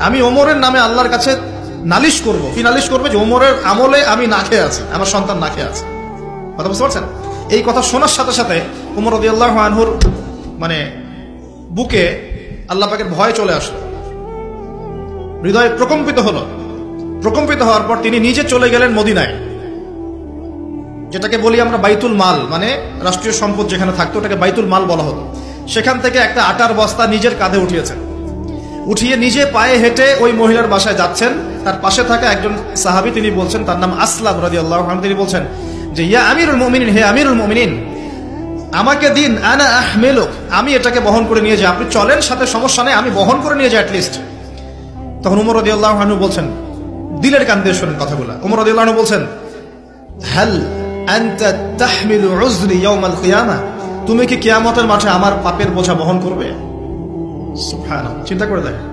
আমি ওমরের নামে আল্লাহর কাছে নালিশ করব। কি নালিশ করবে? যে ওমরের আমলে আমি না খেয়ে আছি, আমার সন্তান না খেয়ে আছে। কথা বুঝতে পারছেন? এই কথা শোনার সাথে সাথে ওমর রাদিয়াল্লাহু আনহুর মানে বুকে আল্লাহ পাকের ভয় চলে আসলো, হৃদয় প্রকম্পিত হলো। প্রকম্পিত হওয়ার পর তিনি নিজে চলে গেলেন মদিনায়, যেটাকে বলি আমরা বাইতুল মাল, মানে রাষ্ট্রীয় সম্পদ যেখানে থাকতো ওটাকে বাইতুল মাল বলা হতো। সেখান থেকে একটা আটার বস্তা নিজের কাঁধে উঠিয়েছেন, উঠিয়ে নিজে পায়ে হেঁটে ওই মহিলার বাসায় যাচ্ছেন। তার পাশে থাকা একজন সাহাবী, তিনি বলছেন, তার নাম আসলাম রাদিয়াল্লাহু আনহু, তিনি বলছেন যে ইয়া আমিরুল মুমিনিন, হে আমিরুল মুমিনিন, আমাকে দিন, আনা আহমিলুক, আমি এটাকে বহন করে নিয়ে যাই। আপনি চলেন সাথে, সমস্যা নেই, আমি বহন করে নিয়ে যাই অ্যাটলিস্ট। তখন ওমর রাদিয়াল্লাহু আনহু বলছেন, দিলের কান দিয়ে শোনেন কথাগুলো, ওমর রাদিয়াল্লাহু আনহু বলছেন, হাল আনতা তাহমিলু উযরি ইয়াউমাল কিয়ামাহ, তুমি কি কিয়ামতের মাঠে আমার পাপের বোঝা বহন করবে? সুবহানাল্লাহ, চিন্তা করে দেখেন।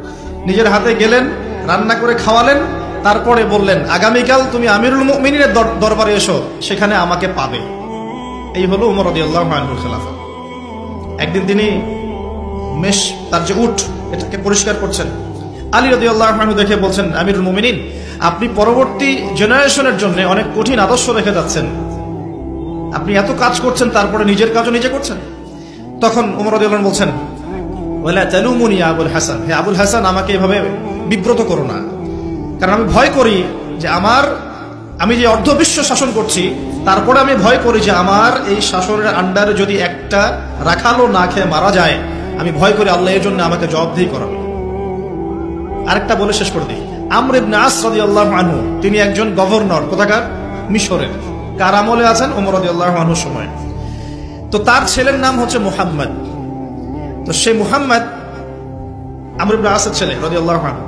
নিজের হাতে গেলেন, রান্না করে খাওয়ালেন, তারপরে বললেন আগামীকাল তুমি আমিরুল মুমিনিনের দরবারে এসো, সেখানে আমাকে পাবে। এই হলো ওমর রাদিয়াল্লাহু আনহুর খেলাফত। একদিন তিনি মেষ, তার যে উট, এটাকে পরিষ্কার করছেন। আলী রাদিয়াল্লাহু আনহু দেখে বলছেন, আমিরুল মুমিনিন, আপনি পরবর্তী জেনারেশনের জন্য অনেক কঠিন আদর্শ রেখে যাচ্ছেন, আপনি এত কাজ করছেন, তারপরে নিজের কাজও নিজে করছেন। তখন ওমর রাদিয়াল্লাহু আনহু বলছেন, ওয়ালা তালুমুনি ইয়া আবুল হাসান, হে আবুল হাসান, আমাকে এভাবে বিব্রত করো না, কারণ আমি ভয় করি যে আমি যে অর্ধবিশ্ব শাসন করছি, তারপরে আমি ভয় করি যে আমার এই শাসনের আন্ডারে যদি একটা রাখালও না খেয়ে মারা যায়, আমি ভয় করি আল্লাহ এর জন্য আমাকে জবাবদিহি করাবে। আরেকটা বলে শেষ করে দিই, আমর ইবনে আস রাদিয়াল্লাহু আনহু, তিনি একজন গভর্নর, কোথাকার? মিশরের। কার আমলে আছেন? ওমর রাদিয়াল্লাহু আনহুর সময়। তো তার ছেলের নাম হচ্ছে মুহাম্মদ। তো সেই মুহাম্মদ আমর ইবনে আসের ছেলে রাদিয়াল্লাহু আনহু।